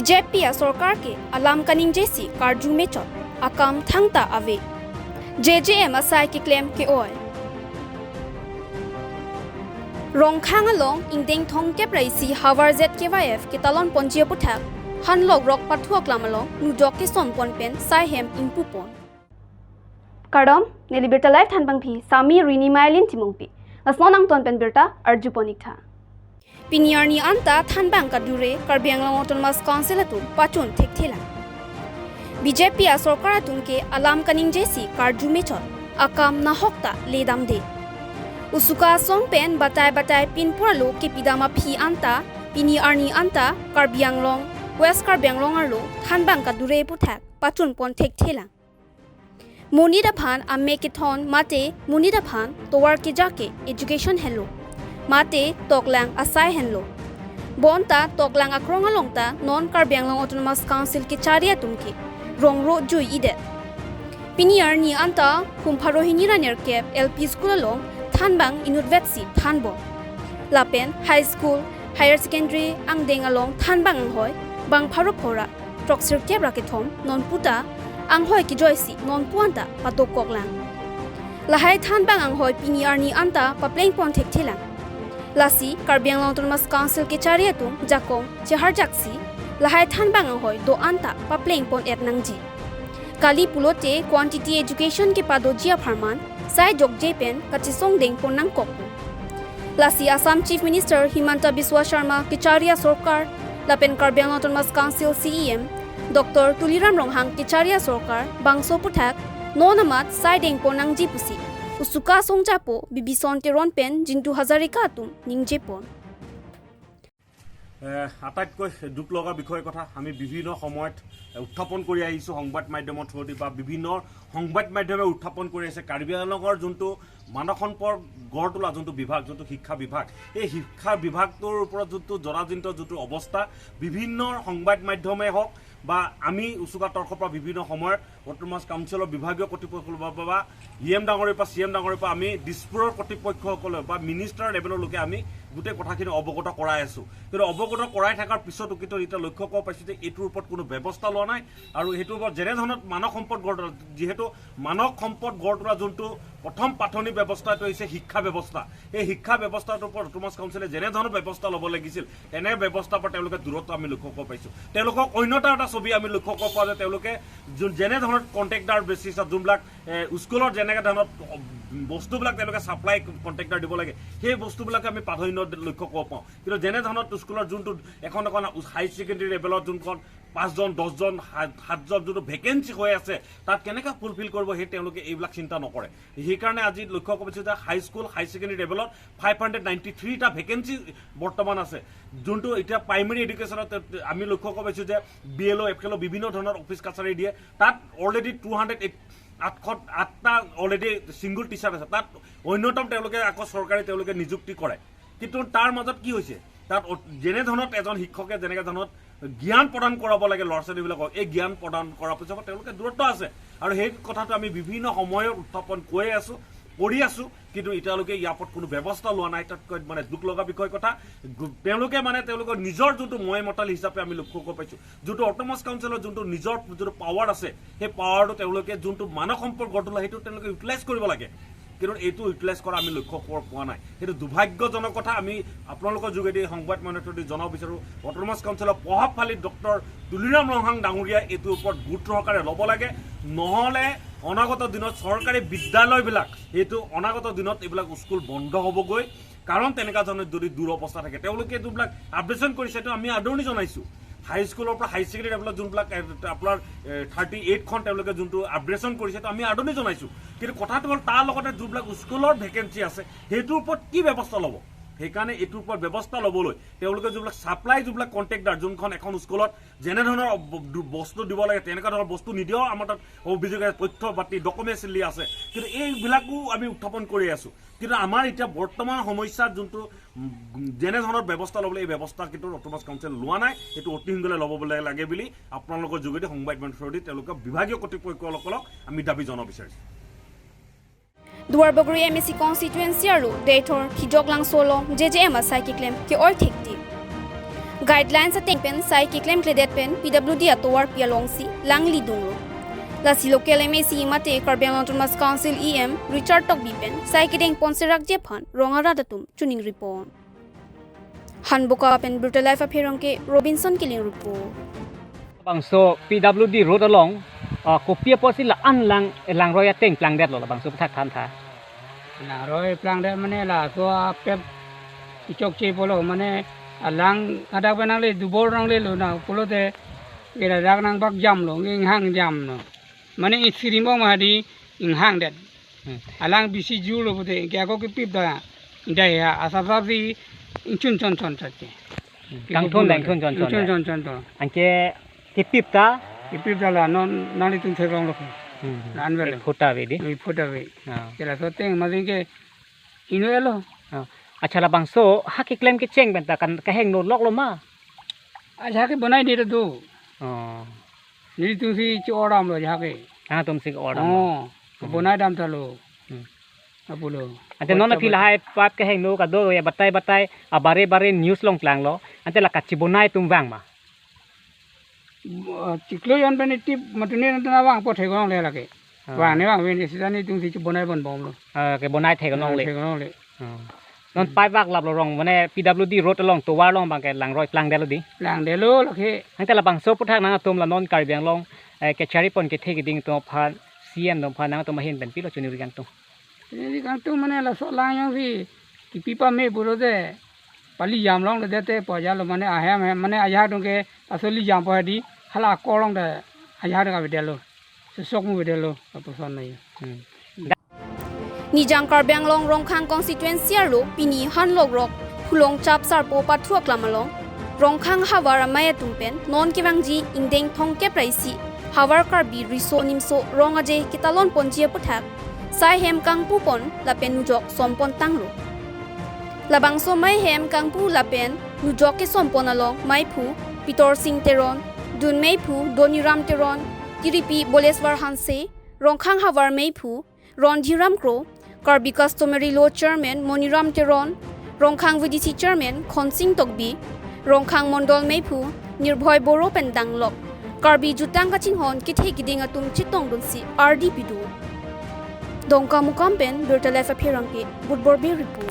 BJP सरकार के अलाम cunning जैसी कारजू में चौथ अकाम थंगता अवे JJM असाई के क्लेम के ओय रोंगखांग अलोंग इंडेंग थोंग के प्राइसी हावर जेट के वाइफ के तलोन पंजियो पुथाक हन लोग रॉक पथुआ क्लामलोंग नुजोक के सोम पोनपेन साइहेम इंपुपोन कारडम नेलिबिरता लाइफ थानबंग भी सामी रिनी माइलिन तिमोंपी असलोनांग तोनपेन बिरता अर्जुपोनिक था पिनियारनी अंता थानबांग कादुरे Karbi Anglong autonomous council अतु पाचुन थेकथेला BJP सरकार तुमके अलाम कनिंग जैसी कारजू में चौथ अकाम नाहकता लेदाम दे उसुका सोंगपेन बताय पिनपुरा लो के पिदामा फी अंता पिनियारनी अंता कार्बी आंगलंग वेस्ट कार्बी आंगलंग आरो थानबांग कादुरे पुथाक पाचुन पोन थेकथेला मुनिदा भान आमे के थोन माते मुनिदा भान तोवार के जाके एजुकेशन हेलो माते तोकलांग असाई हेलो बोनता तोकलांग अक्रोंग अलोंगता नॉन कार्बी आंगलंग ऑटोनोमस काउंसिल के चारिया तुमके रोंगरो जुई इदे पिनियारनी अंता हुमफारोहिनी रानियर केप LP स्कूल अलोंग थानबांग इनुटवेटसी थानबो लापेन हाई स्कूल हायर सेकेंडरी आंगदेंग अलोंग थानबांग होय बांगफारो फोरा ट्रक्सर केप राकेथोम नॉनपुता आंगहोय की जॉयसी नॉनपुआंता पातो कोकलांग लाहाय थानबांग आंगहोय पिनियारनी अंता पप्लेंग पोन थेकथेला लासी कार्बी आंगलंग ऑटोनोमस काउंसिल के चारिया तुम जाकों चहर जाक्सी लाहाय थानबांग होय दो अंता पप्लेंग पोन एट नंगजी काली पुलोते क्वांटिटी एजुकेशन के पादो जिया फरमान साइ जोगजे पेन कचिसोंग देंग पोनंग कोकु लासी आसाम चीफ मिनिस्टर हिमंता बिस्वा शर्मा के चारिया सरकार लापेन Karbi Anglong autonomous council CEM doctor Tuliram Ronghang के चारिया सरकार बांगसो पुथाक नोनमात साइ देंग पोनंगजी पुसी उसुका सोंगजापो बिबिसन तेरन पेन जिंतु हजारिका तुम निंगजेपोन আটাইতকৈ দুখ লগা বিষয়ৰ কথা আমি বিভিন্ন সময়ত উত্থাপন কৰি আহিছোঁ সংবাদ মাধ্যমৰ থ্ৰুদি বা বিভিন্ন সংবাদ মাধ্যমে উত্থাপন কৰি আছে কাৰ্বি আংলঙৰ যোনটো মানৱ সম্পদ গঢ় তোলা যোনটো বিভাগ যোনটো শিক্ষা বিভাগ এই শিক্ষা বিভাগটোৰ ওপৰত যোনটো জৰাজীৰ্ণ যোনটো অৱস্থা বিভিন্ন সংবাদ মাধ্যমে হওক বা আমি উচুকা তৰ্কৰ পৰা বিভিন্ন সময়ত অটোনমাস কাউন্সিলৰ বিভাগীয় কৰ্তৃপক্ষৰ বা EM ডাঙৰীৰ পৰা CM ডাঙৰীৰ পৰা আমি দিছপুৰৰ কৰ্তৃপক্ষসকলে বা মিনিষ্টাৰ লেভেলৰ লোকে আমি গোটেই কথাখিনি অৱগত কৰাই আছো কিন্তু অৱগত কৰাই থকাৰ পিছতো কিন্তু এটা লক্ষ্য কৰিব পাইছো যে এইটোৰ ওপৰত কোনো ব্যৱস্থা লোৱা নাই আৰু এইটোৰ ওপৰত যেনে ধৰণত মানৱ সম্পদ গঢ় তোলা যিহেতু মানৱ সম্পদ গঢ় তোলা যোনটো প্ৰথম প্ৰাথমিক ব্যৱস্থাটো হৈছে শিক্ষা ব্যৱস্থা এই শিক্ষা ব্যৱস্থাটোৰ ওপৰত অটোনমাস কাউন্সিলে যেনে ধৰণৰ ব্যৱস্থা ল'ব লাগিছিল তেনে ব্যৱস্থাৰ পৰা তেওঁলোকে দূৰত্ব আমি লক্ষ্য কৰিব পাইছো তেওঁলোকক অন্যটা এটা ছবি আমি লক্ষ্য কৰিব পাওঁ যে তেওঁলোকে যেনে ধৰণৰ কণ্ট্ৰেক্টাৰ বেচিছত যোনবিলাক স্কুলৰ যেনেকৈ ধৰণৰ বস্তুবিলাক তেওঁলোকে সাপ্লাই কণ্ট্ৰেক্টাৰ দিব লাগে সেই বস্তুবিলাক আমি প্ৰাধান্য লক্ষ্য কৰিব পাওঁ কিন্তু যেনে ধৰণৰ স্কুলৰ যোনটো এখন হাই ছেকেণ্ডেৰী লেভেলত যোনখন 5 জন 10 জন 7 জন যোনটো ভেকেন্সি হৈ আছে তাত কেনেকৈ ফুলফিল কৰিব সেই তেওঁলোকে এইবিলাক চিন্তা নকৰে সেইকাৰণে আজি লক্ষ্য কৰিছো যে হাই স্কুল হাই ছেকেণ্ডেৰী লেভেলত 593 টা ভেকেন্সি বৰ্তমান আছে যোনটো এতিয়া প্ৰাইমেৰী এডুকেশ্যনত আমি লক্ষ্য কৰিছো যে BLO FLO বিভিন্ন ধৰণৰ অফিচ কাছাৰী দিয়ে তাত অলৰেডি 808টা অলৰেডি সিংগল টিচাৰ আছে তাত অন্যতম তেওঁলোকে আকৌ চৰকাৰে তেওঁলোকে নিযুক্তি কৰে কিন্তু তাৰ মাজত কি হৈছে তাত যেনে ধৰণত এজন শিক্ষকে যেনেকৈ ধৰণত জ্ঞান প্ৰদান কৰাব লাগে ল'ৰা ছোৱালীবিলাকক এই জ্ঞান প্ৰদান কৰাৰ পিছত তেওঁলোকে দূৰত্ব আছে আৰু সেই কথাটো আমি বিভিন্ন সময়ত উত্থাপন কৰি আছো কিন্তু এতিয়ালৈকে ইয়াৰ ওপৰত কোনো ব্যৱস্থা লোৱা নাই তাতকৈ মানে দুখ লগা বিষয় কথা তেওঁলোকে মানে তেওঁলোকৰ নিজৰ যোনটো মতাল হিচাপে আমি লক্ষ্য কৰিব পাইছো যোনটো অটোনমাস কাউন্সিলৰ যোনটো নিজৰ যোনটো পাৱাৰ আছে সেই পাৱাৰটো তেওঁলোকে যোনটো মানৱ সম্পদ গঢ় তোলা সেইটো তেওঁলোকে ইউটিলাইজ কৰিব লাগে কিন্তু এইটো ইউটিলাইজ কৰা আমি লক্ষ্য পোৱা নাই সেইটো দুৰ্ভাগ্যজনক কথা আমি আপোনালোকৰ যোগেদি সংবাদ মাধ্যমত জনাব বিচাৰো অটোনমাস কাউন্সিলৰ প্ৰভাৱশালী ডক্টৰ তুলিৰাম ৰংহাং ডাঙৰীয়া এইটোৰ ওপৰত গুৰুত্ব সহকাৰে ল'ব লাগে নহ'লে অনাগত দিনত চৰকাৰী বিদ্যালয়বিলাক এইটো অনাগত দিনত এইবিলাক স্কুল বন্ধ হ'বগৈ কাৰণ তেনেকুৱা ধৰণৰ যদি দুৰৱস্থা থাকে তেওঁলোকে এইটোবিলাক আপডেশ্যন কৰিছে সেইটো আমি আদৰণি জনাইছো হাই স্কুলৰ পৰা হাই ছেকেণ্ডেৰী লেভেলত যোনবিলাক আপোনাৰ 38খন তেওঁলোকে যোনটো আপডেশ্যন কৰিছে আমি আদৰণি জনাইছো কিন্তু কথাটো হ'ল তাৰ লগতে যোনবিলাক স্কুলৰ ভেকেন্সি আছে সেইটোৰ ওপৰত কি ব্যৱস্থা ল'ব সেইকাৰণে এইটোৰ ওপৰত ব্যৱস্থা ল'বলৈ তেওঁলোকে যোনবিলাক ছাপ্লাই যোনবিলাক কণ্ট্ৰেক্টাৰ যোনখন এখন স্কুলত যেনে ধৰণৰ বস্তু দিব লাগে তেনেকুৱা ধৰণৰ বস্তু নিদিয়েও আমাৰ তাত অভিযোগ তথ্য পাতি ডকুমেণ্টলি আছে কিন্তু এইবিলাকো আমি উত্থাপন কৰি আছো কিন্তু আমাৰ এতিয়া বৰ্তমান সমস্যাৰ যোনটো যেনে ধৰণৰ ব্যৱস্থা ল'বলৈ এই ব্যৱস্থা কিন্তু অটোনমাস কাউন্সিল লোৱা নাই এইটো অতি সোনকালে ল'ব লাগে বুলি আপোনালোকৰ যোগেদি সংবাদ মাধ্যমেদি তেওঁলোকৰ বিভাগীয় কৰ্তৃপক্ষসকলক আমি দাবী জনাব বিচাৰিছোঁ दुआरबगरी MSC कॉन्स्टिट्यूएंसी आरो डेथर खिजोकलांग सोलो JJM असाई के क्लेम के और ठेकती guidelines sa pen sai ki claim credit pen PWD atowar pialong si langli dunglo la si local MAC mate Karbiang Autonomous Council EM Richard Tokbi pen sai ki deng ponserak je phan rongara datum tuning report Hanboka pen brutal life apherong ke Robinson killing report bang so PWD road along ko pia posi la an lang roya teng plang det lo la bang so thak tham tha là rồi plang det mane la so pep chok che polo mane alang ada benang le dubol rang le lo na polo te kira dak nang bak jam lo nging hang jam no mane isiri mo ma di ing hang det alang bisi ju lo bote kya ko ki pip da dai ha asa sa si chun chon chon cha che lang thon chon to an ke ti pip ta ki pip da la non nali tung the rong lo nan ve phota ve di phota ve kira so teng ma ding ke ino elo acha la bang so ha ki claim ki cheng ben ta kan ka heng no lok lo ma aja ke banai ni do oh ni tu si chodam lo ja ke ha tum sik order bonai dam ta lo apulo ante non phil hai pap ka heng no ka do ya batai a bare news long plang lo ante la ka chi bonai tum wang ma chiklo yon ben tip matune na wang po thai gong le la ke wang ne wang wen si ni tu si bonai bon bom lo ke bonai thai ka nong le thai gong le non pai wak lap lo rong mane PWD road along to war long bang ke lang roi plang de lo di lang de lo la ke ante la bang so puthak na tum la non Karbiang long ke chari pon ke thei ki ding to phan CM dom phan na to ma hin ben pi lo chuni ri gang to ni kang tu mane la so lang yang si ki pipa me bu lo de pali yam long le de te po ja lo mane a ha mane a ya dong ke asoli yam po di hala ko long de a ya de ka be de lo so sok mu be de lo apo son nei Nijang Karbiang long rongkhang constituency lo pini hanlok rok phulong chap sar po pathuak lamalong rongkhang hawar amaya tumpen non kiwangji ingdeng thongke praisi hawar karbi riso nimso rongaje kitalon ponjia puthak sai hem kangpu pon lapen nujok sompon tanglo labang so mai hem kangpu lapen nujok ke sompon along maipu pitor sing teron dun maipu doniram teron tiripi boleswar hanse rongkhang hawar maipu rondhiram kro Karbi Customary Law Chairman Moniram Teron, Rongkhang VDC Chairman Khonsing Tokbi, Rongkhang Mondol Meipu, Nirbhoy Boro Pendanglok, Karbi Jutang Kachinghon Kithe Kiding Atum Chitong Dunsi RDP2. Dongka Mukampen Berta Lefa Pirangke, Budborbe Report.